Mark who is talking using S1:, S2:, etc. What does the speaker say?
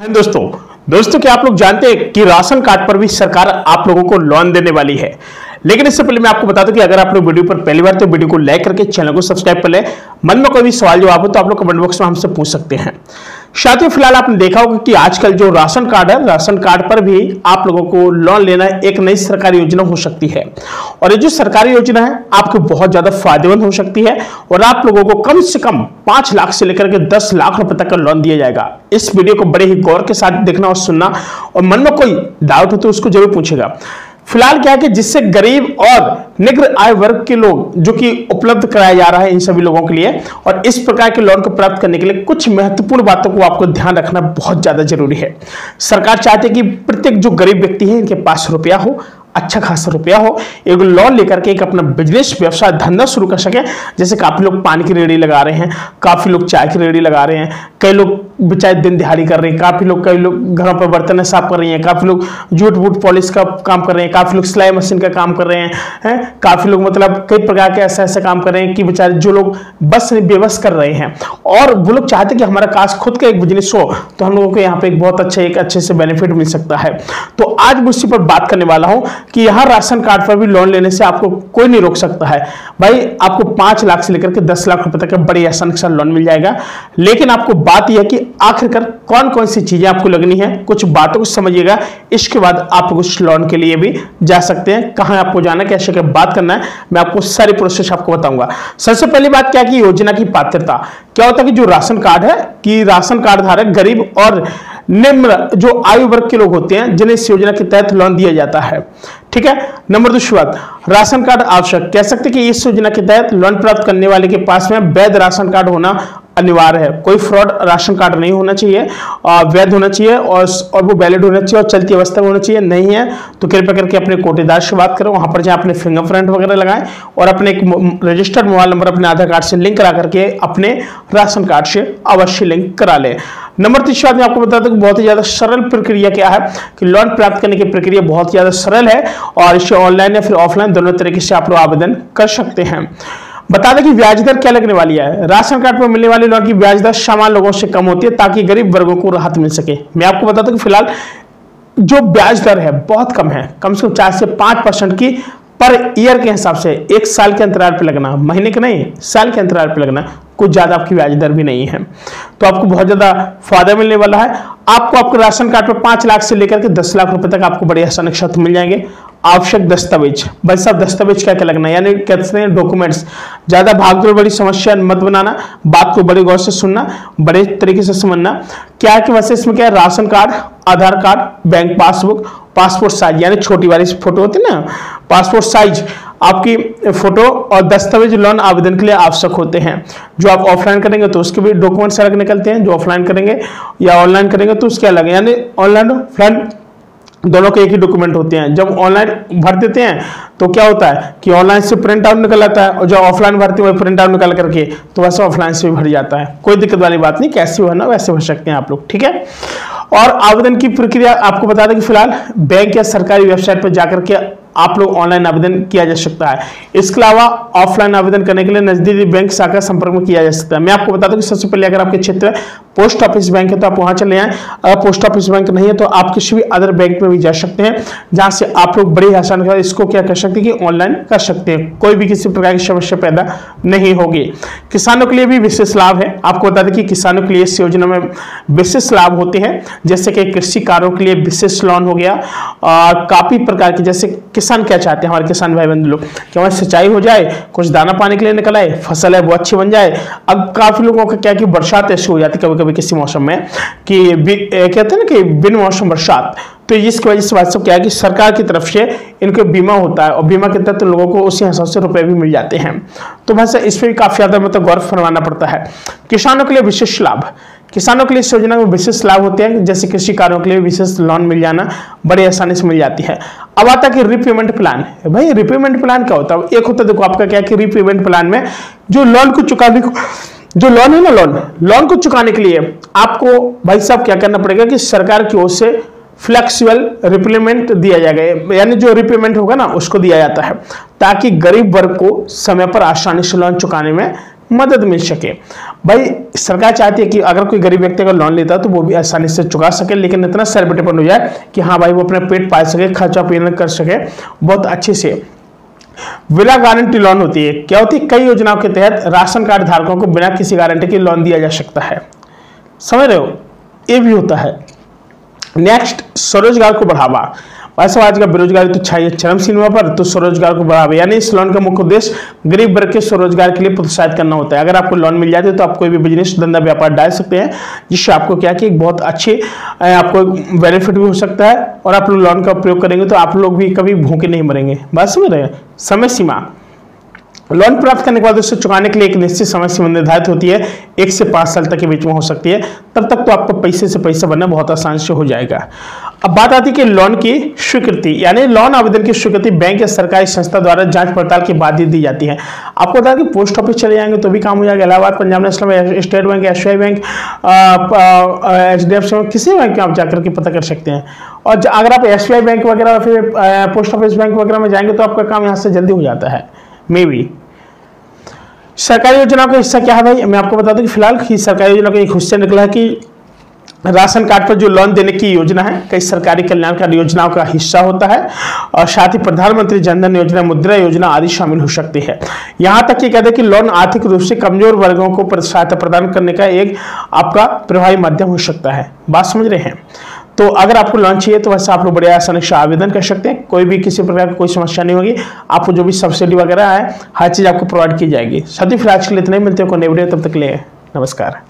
S1: दोस्तों क्या आप लोग जानते हैं कि राशन कार्ड पर भी सरकार आप लोगों को लोन देने वाली है। लेकिन इससे पहले मैं आपको बता दूं कि अगर आप लोग वीडियो पर पहली बार तो वीडियो को लाइक करके चैनल को सब्सक्राइब कर ले। मन में कोई भी सवाल जवाब हो तो आप लोग कमेंट बॉक्स में हमसे पूछ सकते हैं। साथियों, फिलहाल आपने देखा होगा कि आजकल जो राशन कार्ड है, राशन कार्ड पर भी आप लोगों को लोन लेना एक नई सरकारी योजना हो सकती है। और ये जो सरकारी योजना है आपको बहुत ज्यादा फायदेमंद हो सकती है और आप लोगों को कम से कम 5 लाख से लेकर के 10 लाख रुपए तक का लोन दिया जाएगा। इस वीडियो को बड़े ही गौर के साथ देखना और सुनना, और मन में कोई डाउट हो तो उसको जरूर पूछेगा। फिलहाल क्या है कि जिससे गरीब और निम्न आय वर्ग के लोग जो कि उपलब्ध कराया जा रहा है इन सभी लोगों के लिए, और इस प्रकार के लोन को प्राप्त करने के लिए कुछ महत्वपूर्ण बातों को आपको ध्यान रखना बहुत ज्यादा जरूरी है। सरकार चाहती है कि प्रत्येक जो गरीब व्यक्ति है इनके पास रुपया हो, अच्छा खासा रुपया हो, एक लोन लेकर के एक अपना बिजनेस व्यवसाय धंधा शुरू कर सके। जैसे काफी लोग पानी की रेहड़ी लगा रहे हैं, काफी लोग चाय की रेहड़ी लगा रहे हैं, कई लोग बेचारे दिन दिहाड़ी कर रहे हैं, कई लोग घरों पर बर्तन साफ कर रही हैं, काफी लोग जूट वूट पॉलिश का काम कर रहे हैं, काफी लोग सिलाई मशीन का काम कर रहे हैं, काफी लोग मतलब कई प्रकार के ऐसे काम कर रहे हैं कि बेचारे जो लोग बस बेबस कर रहे हैं, और वो लोग चाहते हैं कि हमारा काश खुद का एक बिजनेस हो तो हम लोगों को यहाँ पे एक बहुत अच्छे से बेनिफिट मिल सकता है। तो आज मैं उसी पर बात करने वाला हूं कि यहां राशन कार्ड पर भी लोन लेने से आपको कोई नहीं रोक सकता है। भाई आपको 5 लाख से लेकर के 10 लाख रुपए तक का बड़ी आसानी के साथ लोन मिल जाएगा। लेकिन आपको बात यह है कि आखिरकार कौन कौन सी चीजें आपको लगनी है, कुछ बातों को समझिएगा। इसके बाद आप उस लोन के लिए भी जा सकते हैं। कहां आपको जाना, कैसे क्या बात करना है, मैं आपको सारी प्रोसेस आपको बताऊंगा। सबसे पहली बात क्या है कि योजना की पात्रता क्या होता है कि जो राशन कार्ड है कि राशन कार्ड धारक गरीब और निम्न जो आयु वर्ग के लोग होते हैं जिन्हें इस योजना के तहत लोन दिया जाता है। ठीक है। नंबर 2 बात, राशन कार्ड आवश्यक। कह सकते हैं कि इस योजना के तहत लोन प्राप्त करने वाले के पास में वैध राशन कार्ड होना अनिवार्य है। कोई फ्रॉड राशन कार्ड नहीं होना चाहिए, वैध होना चाहिए और वो वैलिड होना चाहिए और चलती अवस्था में होना चाहिए। नहीं है तो कृपया करके अपने कोटेदार से बात करें, वहां पर जहां अपने फिंगरप्रिंट वगैरह लगाएं और अपने एक रजिस्टर्ड मोबाइल नंबर अपने आधार कार्ड से लिंक करा करके अपने राशन कार्ड से अवश्य लिंक करा लें। नंबर 3 बात मैं आपको बता दूं कि बहुत ही ज्यादा सरल प्रक्रिया क्या है कि लोन प्राप्त करने की प्रक्रिया बहुत ही ज्यादा सरल है और इसे ऑनलाइन या फिर ऑफलाइन दोनों तरीके से आप लोग आवेदन कर सकते हैं। बता दें कि ब्याज दर क्या लगने वाली है। राशन कार्ड पर मिलने वाले लोन की ब्याज दर सामान्य लोगों से कम होती है ताकि गरीब वर्गों को राहत मिल सके। मैं आपको बता दूं कि फिलहाल जो ब्याज दर है बहुत कम है, कम से कम 4 से 5% की पर ईयर के हिसाब से, एक साल के अंतराल पर लगना, महीने के नहीं साल के अंतराल पर लगना, कुछ ज्यादा आपकी ब्याज दर भी नहीं है। तो आपको बहुत ज्यादा फायदा मिलने वाला है। आपको आपके राशन कार्ड पर 5 लाख से लेकर के 10 लाख रुपए तक आपको बड़ी आसानी के साथ मिल जाएंगे। आवश्यक दस्तावेज, भाई साहब दस्तावेज क्या क्या लगना है, यानी कहते हैं डॉक्यूमेंट्स। ज्यादा भागदौड़ बड़ी समस्या मत बनाना, बात को बड़े गौर से सुनना, बड़े तरीके से समझना। क्या है कि वैसे इसमें क्या है, ration card, Aadhaar card, bank passbook, passport size यानी छोटी वाली फोटो होती है ना, पासपोर्ट साइज आपकी फोटो और दस्तावेज लोन आवेदन के लिए आवश्यक होते हैं। जो आप ऑफलाइन करेंगे तो उसके भी डॉक्यूमेंट्स अलग निकलते हैं, जो ऑफलाइन करेंगे या ऑनलाइन करेंगे तो उसके अलग, यानी ऑनलाइन ऑफलाइन दोनों के एक ही डॉक्यूमेंट होते हैं। जब ऑनलाइन भर देते हैं तो क्या होता है कि ऑनलाइन से प्रिंट आउट निकल आता है, और जो ऑफलाइन भरते हैं प्रिंट आउट निकाल करके तो वैसे ऑफलाइन से भी भर जाता है। कोई दिक्कत वाली बात नहीं, कैसे भरना वैसे भर सकते हैं आप लोग। ठीक है। और आवेदन की प्रक्रिया आपको बता दें कि फिलहाल बैंक या सरकारी वेबसाइट पर जाकर के आप लोग ऑनलाइन आवेदन किया जा सकता है। इसके अलावा ऑफलाइन आवेदन करने के लिए नजदीकी बैंक शाखा संपर्क में किया जा सकता है। मैं आपको बता दूं कि सबसे पहले अगर आपके क्षेत्र में पोस्ट ऑफिस बैंक है तो आप वहां चले आए। अगर पोस्ट ऑफिस बैंक नहीं है तो आप किसी भी अदर बैंक में भी जा सकते हैं, जहां से आप लोग बड़ी आसानी से इसको क्या कर सकते हैं कि ऑनलाइन कर सकते हैं। कोई भी किसी प्रकार की समस्या पैदा नहीं होगी। किसानों के लिए भी विशेष लाभ है। आपको बता दें कि किसानों के लिए इस योजना में विशेष लाभ होते हैं, जैसे कि कृषि कार्यों के लिए विशेष लोन हो गया, और काफी प्रकार के, जैसे किसान क्या चाहते हैं हमारे किसान भाई बंधु लोग कि हमारी सिंचाई हो जाए, कुछ दाना पानी के लिए निकल आए, फसल है वो अच्छी बन जाए। अब काफी लोगों का क्या कि बरसात ऐसी हो जाती है कभी कभी किसी मौसम में कि कहते हैं ना कि बिन मौसम बरसात, तो इसकी वजह से बात सब क्या है कि सरकार की तरफ से इनको बीमा होता है और बीमा के तहत लोगों को उसी हिसाब से रुपए भी मिल जाते हैं। तो वैसे इस पर भी काफी ज्यादा मतलब गौर फरमाना पड़ता है। किसानों के लिए विशेष लाभ, किसानों के लिए इस योजना में विशेष लाभ होते हैं, जैसे कृषि कार्यों के लिए विशेष लोन मिल जाना बड़ी आसानी से मिल जाती है। अब आता है कि रीपेमेंट प्लान। भाई रीपेमेंट प्लान क्या होता है? एक होता है देखो आपका क्या कि रीपेमेंट प्लान में जो लोन को चुकाने को, जो लोन है ना, लोन को चुकाने के लिए आपको भाई साहब क्या करना पड़ेगा कि सरकार की ओर से फ्लेक्सिबल रिपेमेंट दिया जाएगा, यानी जो रिपेमेंट होगा ना उसको दिया जाता है ताकि गरीब वर्ग को समय पर आसानी से लोन चुकाने में मदद मिल सके। भाई सरकार चाहती है कि अगर कोई गरीब व्यक्ति अगर लोन लेता है तो वो भी आसानी से चुका सके, लेकिन इतना सेलिब्रेटेबल हो जाए कि हाँ भाई वो अपना पेट पाल सके, खर्चा पानी कर सके बहुत अच्छे से। बिना गारंटी लोन होती है, क्या होती है, कई योजनाओं के तहत राशन कार्ड धारकों को बिना किसी गारंटी के लोन दिया जा सकता है, समझ रहे हो, ये भी होता है। नेक्स्ट, स्वरोजगार को बढ़ावा। वैसे आज का बेरोजगारी तो छाई है चरम सीमा पर, तो स्वरोजगार को बढ़ावा, यानी इस लोन का मुख्य उद्देश्य गरीब वर्ग के स्वरोजगार के लिए प्रोत्साहित करना होता है। अगर आपको लोन मिल जाते है तो आप कोई भी बिजनेस धंधा व्यापार डाल सकते हैं, जिससे आपको क्या कि बहुत अच्छे आपको बेनिफिट भी हो सकता है, और आप लोग लोन का उपयोग करेंगे तो आप लोग भी कभी भूखे नहीं मरेंगे। बात समझ रहे हैं। समय सीमा, लोन प्राप्त करने के बाद उसे चुकाने के लिए एक निश्चित समय सीमा निर्धारित होती है, 1 से 5 साल तक के बीच में हो सकती है। तब तक तो आपको पैसे से पैसा बनना बहुत आसान से हो जाएगा। अब बात आती है कि लोन की स्वीकृति, यानी लोन आवेदन की स्वीकृति बैंक या सरकारी संस्था द्वारा जांच पड़ताल के बाद ही दी जाती है। आपको बता कि पोस्ट ऑफिस चले जाएंगे तो भी काम हो जाएगा, Allahabad, Punjab national bank, state bank, SBI bank, HDFC bank, किसी बैंक में आप जाकर के पता कर सकते हैं। और अगर आप SBI बैंक वगैरह फिर पोस्ट ऑफिस बैंक वगैरह में जाएंगे तो आपका काम यहाँ से जल्दी हो जाता है। मे बी सरकारी योजनाओं का हिस्सा क्या है भाई, मैं आपको बता दूं कि फिलहाल की सरकारी योजना का एक हिस्सा निकला है कि राशन कार्ड पर जो लोन देने की योजना है कई सरकारी कल्याणकारी योजनाओं का हिस्सा होता है, और साथ ही प्रधानमंत्री जन धन योजना, मुद्रा योजना आदि शामिल हो सकती है। यहाँ तक ये कहते हैं कि लोन आर्थिक रूप से कमजोर वर्गों को सहायता प्रदान करने का एक आपका प्रभावी माध्यम हो सकता है। बात समझ रहे हैं। तो अगर आपको लोन चाहिए तो वैसे आप लोग बड़े आसानी से आवेदन कर सकते हैं, कोई भी किसी प्रकार की कोई समस्या नहीं होगी। आपको जो भी सब्सिडी वगैरह है हर चीज़ आपको प्रोवाइड की जाएगी। साथ ही फिर आज के लिए इतना ही, मिलते हैं कोई नई वीडियो, तब तक के लिए नमस्कार।